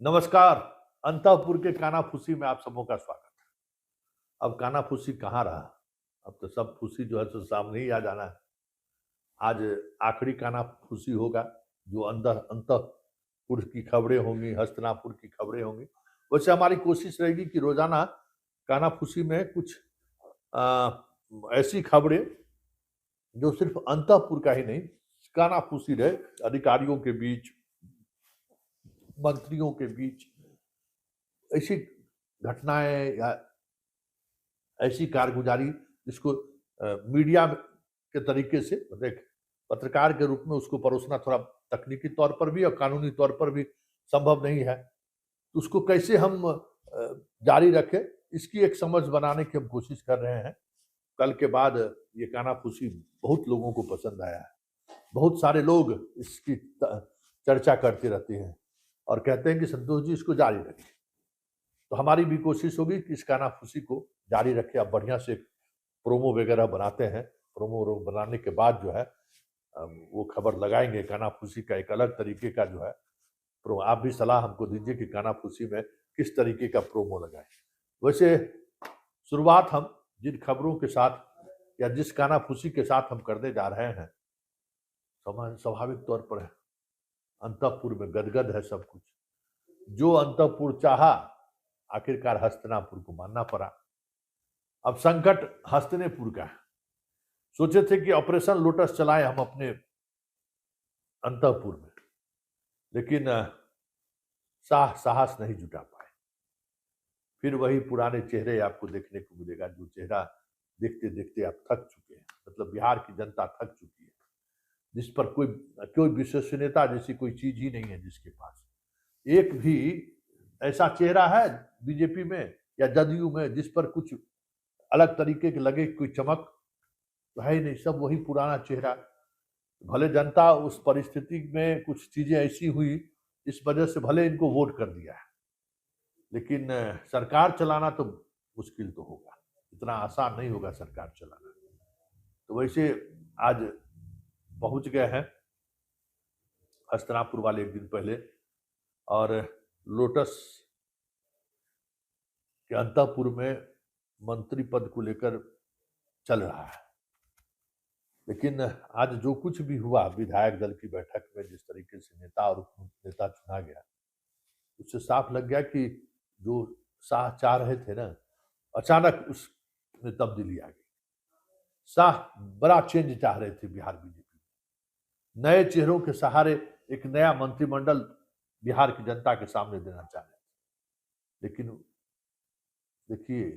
नमस्कार। अंतःपुर के कानाफूसी में आप सबों का स्वागत है। अब कानाफूसी कहाँ रहा? अब तो सब फूसी जो है सो सामने ही आ जाना है। आज आखिरी कानाफूसी होगा, जो अंदर अंतःपुर की खबरें होंगी, हस्तिनापुर की खबरें होंगी। वैसे हमारी कोशिश रहेगी कि रोजाना कानाफूसी में कुछ आ, ऐसी खबरें जो सिर्फ अंतःपुर का ही नहीं, कानाफूसी रहे, अधिकारियों के बीच, मंत्रियों के बीच ऐसी घटनाएं या ऐसी कारगुजारी जिसको मीडिया के तरीके से, मतलब एक पत्रकार के रूप में उसको परोसना थोड़ा तकनीकी तौर पर भी और कानूनी तौर पर भी संभव नहीं है। तो उसको कैसे हम जारी रखें, इसकी एक समझ बनाने की हम कोशिश कर रहे हैं। कल के बाद ये कानाफूसी बहुत लोगों को पसंद आया है। बहुत सारे लोग इसकी चर्चा करते रहते हैं और कहते हैं कि संतोष जी इसको जारी रखें। तो हमारी भी कोशिश होगी कि इस कानाफूसी को जारी रखें। अब बढ़िया से प्रोमो वगैरह बनाते हैं। प्रोमो बनाने के बाद जो है वो खबर लगाएंगे। कानाफूसी का एक अलग तरीके का जो है प्रोमो, आप भी सलाह हमको दीजिए कि कानाफूसी में किस तरीके का प्रोमो लगाएं। वैसे शुरुआत हम जिन खबरों के साथ या जिस कानाफूसी के साथ हम करने जा रहे हैं, स्वाभाविक तौर पर है, अंतःपुर में गदगद है सब कुछ। जो अंतःपुर चाहा आखिरकार हस्तिनापुर को मानना पड़ा। अब संकट हस्तिनापुर का है। सोचे थे कि ऑपरेशन लोटस चलाए हम अपने अंतःपुर में, लेकिन साहस नहीं जुटा पाए। फिर वही पुराने चेहरे आपको देखने को मिलेगा, जो चेहरा देखते देखते आप थक चुके हैं। मतलब बिहार की जनता थक चुकी है, जिस पर कोई कोई विश्वसनीयता जैसी कोई चीज ही नहीं है जिसके पास। एक भी ऐसा चेहरा है बीजेपी में या जदयू में जिस पर कुछ अलग तरीके के लगे, कोई चमक तो है ही नहीं। सब वही पुराना चेहरा। भले जनता उस परिस्थिति में कुछ चीजें ऐसी हुई, इस वजह से भले इनको वोट कर दिया है, लेकिन सरकार चलाना तो मुश्किल तो होगा। इतना आसान नहीं होगा सरकार चलाना। तो वैसे आज पहुंच गए हैं हस्तिनापुर वाले एक दिन पहले, और लोटस के अंतःपुर में मंत्री पद को लेकर चल रहा है। लेकिन आज जो कुछ भी हुआ विधायक दल की बैठक में, जिस तरीके से नेता और उप नेता चुना गया, उससे साफ लग गया कि जो शाह चाह रहे थे ना, अचानक उसमें तब्दीली आ गई। शाह बड़ा चेंज चाह रहे थे बिहार बीजेपी में। नए चेहरों के सहारे एक नया मंत्रिमंडल बिहार की जनता के सामने देना चाह रहे थे। लेकिन देखिए,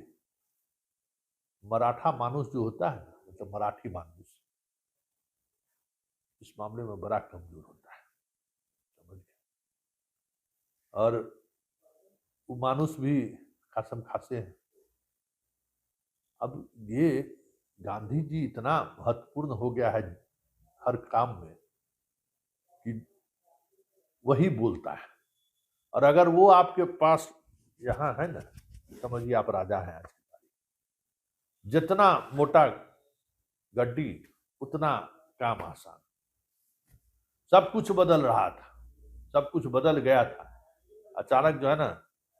मराठा मानुस जो होता है, मतलब मराठी मानुस, इस मामले में बड़ा कमजोर होता है, समझ। और वो मानुस भी खासम खासे हैं। अब ये गांधी जी इतना महत्वपूर्ण हो गया है हर काम में कि वही बोलता है। और अगर वो आपके पास यहाँ है ना, समझिए आप राजा हैं आज की तारीख। जितना मोटा गड्डी उतना काम आसान। सब कुछ बदल रहा था, सब कुछ बदल गया था। अचानक जो है ना,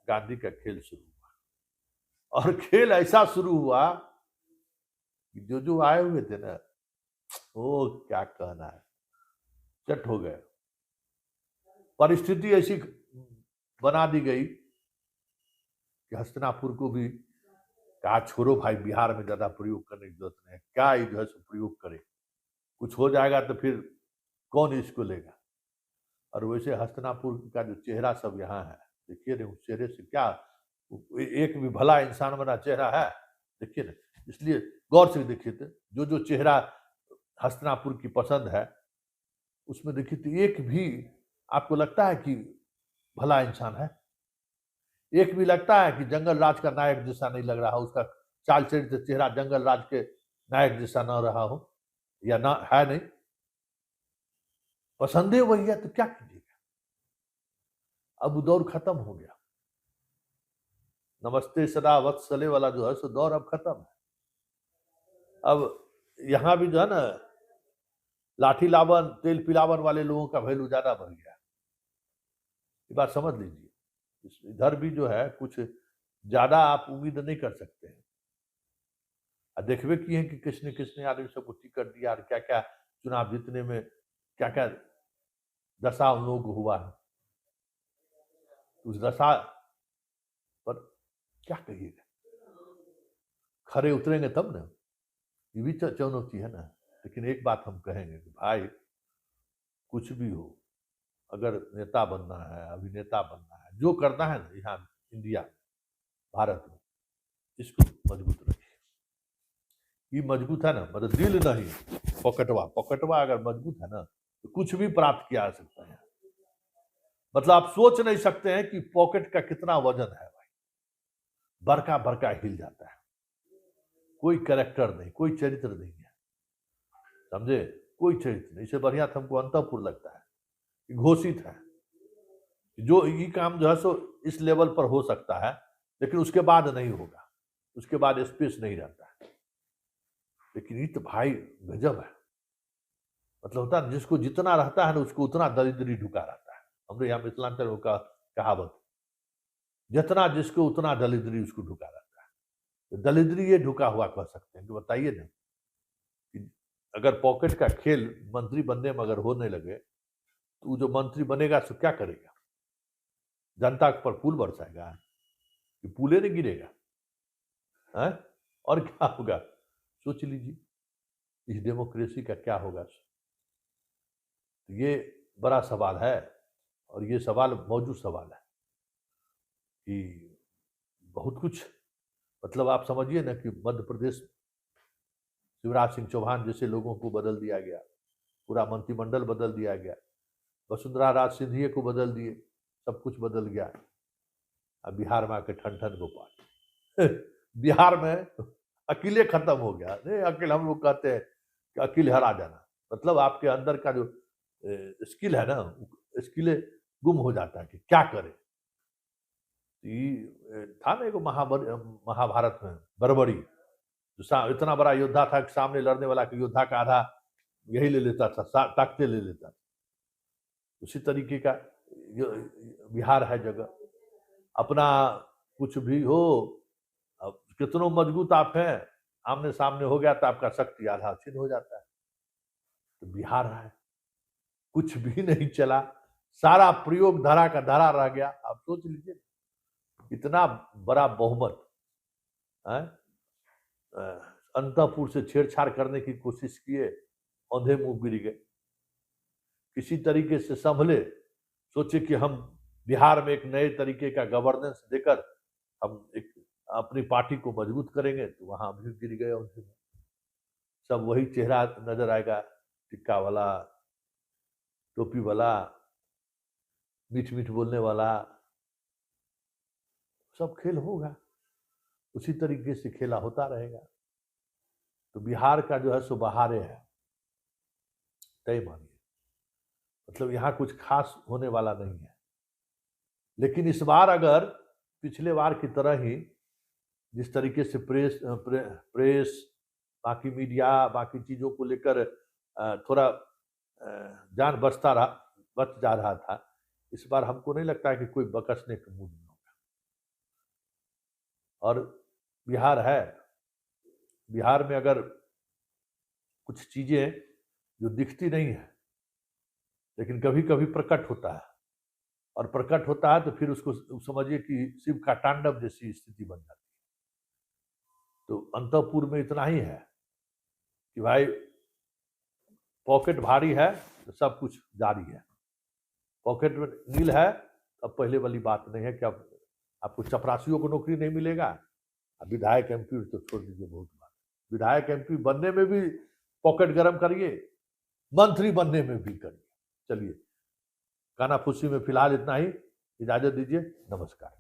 गांधी का खेल शुरू हुआ। और खेल ऐसा शुरू हुआ कि जो जो आए हुए थे ना, वो क्या कहना है, चट हो गए। परिस्थिति ऐसी बना दी गई कि हस्तिनापुर को भी कहा छोड़ो भाई, बिहार में ज्यादा प्रयोग करने की जरूरत नहीं है। क्या ये जो है सो प्रयोग करे, कुछ हो जाएगा तो फिर कौन इसको लेगा। और वैसे हस्तिनापुर का जो चेहरा सब यहाँ है, देखिए ना, उस चेहरे से क्या एक भी भला इंसान बना चेहरा है? देखिए ना। इसलिए गौर से देखिए तो जो जो चेहरा हस्तिनापुर की पसंद है, उसमें देखिए तो एक भी आपको लगता है कि भला इंसान है? एक भी लगता है कि जंगल राज का नायक जैसा नहीं लग रहा हो, उसका चाल चरित्र चेहरा जंगल राज के नायक जैसा ना रहा हो, या ना है नहीं? पसंद है वही है तो क्या कीजिएगा। अब वो दौर खत्म हो गया। नमस्ते सदा वत्सले वाला जो है सो दौर अब खत्म है। अब यहाँ भी जो है ना, लाठी लावन तेल पिलावन वाले लोगों का वैल्यू ज्यादा बढ़ गया। ये बात समझ लीजिए। इधर भी जो है कुछ ज्यादा आप उम्मीद नहीं कर सकते हैं। देखबे किए हैं कि किसने किसने आदमी सबको टिकट दिया और क्या क्या चुनाव जीतने में क्या क्या दशा उन लोगों को हुआ है। उस दशा पर क्या कहिएगा, खरे उतरेंगे तब ना, ये भी चुनौती है ना। लेकिन एक बात हम कहेंगे कि भाई कुछ भी हो, अगर नेता बनना है, अभिनेता बनना है, जो करना है ना यहाँ इंडिया भारत में, इसको मजबूत रखिए। ये मजबूत है ना, मतलब दिल नहीं, पॉकेटवा पॉकेटवा अगर मजबूत है ना तो कुछ भी प्राप्त किया जा सकता है। मतलब आप सोच नहीं सकते हैं कि पॉकेट का कितना वजन है भाई, बड़का बड़का हिल जाता है। कोई कैरेक्टर नहीं, कोई चरित्र नहीं है, समझे, कोई चरित्र नहीं। इससे बढ़िया तो हमको अंतःपुर लगता है, घोषित है जो ये काम जो है सो इस लेवल पर हो सकता है, लेकिन उसके बाद नहीं होगा, उसके बाद स्पेस नहीं रहता है। लेकिन ये तो भाई गजब है, मतलब होता है जिसको जितना रहता है ना उसको उतना दरिद्री ढुका रहता है। हमने यहाँ मिथिलांचल का कहावत, जितना जिसको उतना दरिद्री उसको ढुका रहता है। तो दरिद्री ये ढुका हुआ कह सकते हैं कि बताइए ना कि अगर पॉकेट का खेल मंत्री बनने में अगर होने लगे तो जो मंत्री बनेगा तो क्या करेगा, जनता पर पुल बरसाएगा कि पुले नहीं गिरेगा है? और क्या होगा सोच लीजिए, इस डेमोक्रेसी का क्या होगा। ये बड़ा सवाल है और ये सवाल मौजूद सवाल है कि बहुत कुछ, मतलब आप समझिए ना कि मध्य प्रदेश शिवराज सिंह चौहान जैसे लोगों को बदल दिया गया, पूरा मंत्रिमंडल बदल दिया गया, वसुंधरा राज सिंधिया को बदल दिए, सब कुछ बदल गया। अब बिहार में आके ठन ठन गोपाल बिहार में अकेले खत्म हो गया। नहीं अकेले, हम लोग कहते हैं कि अकेले हरा जाना, मतलब आपके अंदर का जो स्किल है ना, स्किल गुम हो जाता है कि क्या करे। था ना एक महाभारत में बर्बरी, जो इतना बड़ा योद्धा था कि सामने लड़ने वाला के योद्धा का आधा यही ले लेता था, ताकते ले लेता था। उसी तरीके का बिहार है जगह, अपना कुछ भी हो, अब कितनों मजबूत आप हैं, आमने सामने हो गया तो आपका शक्ति आधा छिन्न हो जाता है। तो बिहार है, कुछ भी नहीं चला, सारा प्रयोग धरा का धरा रह गया। आप सोच लीजिए इतना बड़ा बहुमत है, अंतःपुर से छेड़छाड़ करने की कोशिश किए, औंधे मुंह गिर गए। किसी तरीके से संभले, सोचे कि हम बिहार में एक नए तरीके का गवर्नेंस देकर हम एक अपनी पार्टी को मजबूत करेंगे, तो वहां भी गिर गए औंधे मुंह। सब वही चेहरा नजर आएगा, टिक्का वाला, टोपी वाला, मीठ मीठ बोलने वाला, सब खेल होगा, उसी तरीके से खेला होता रहेगा। तो बिहार का जो है सो बहारे है, तय मानिए, मतलब यहाँ कुछ खास होने वाला नहीं है। लेकिन इस बार अगर पिछले बार की तरह ही जिस तरीके से प्रेस बाकी मीडिया बाकी चीजों को लेकर थोड़ा जान बच जा रहा था, इस बार हमको नहीं लगता है कि कोई बकसने का मूड में होगा। और बिहार है, बिहार में अगर कुछ चीजें जो दिखती नहीं है लेकिन कभी कभी प्रकट होता है, और प्रकट होता है तो फिर उसको समझिए कि शिव का तांडव जैसी स्थिति बन जाती है। तो अंतःपुर में इतना ही है कि भाई पॉकेट भारी है तो सब कुछ जारी है, पॉकेट में नील है। अब पहले वाली बात नहीं है कि अब आपको चपरासियों को नौकरी नहीं मिलेगा। विधायक एमपी तो छोड़ दीजिए, बहुत बात, विधायक एमपी बनने में भी पॉकेट गरम करिए, मंत्री बनने में भी करिए। चलिए, कानाफूसी में फिलहाल इतना ही, इजाजत दीजिए, नमस्कार।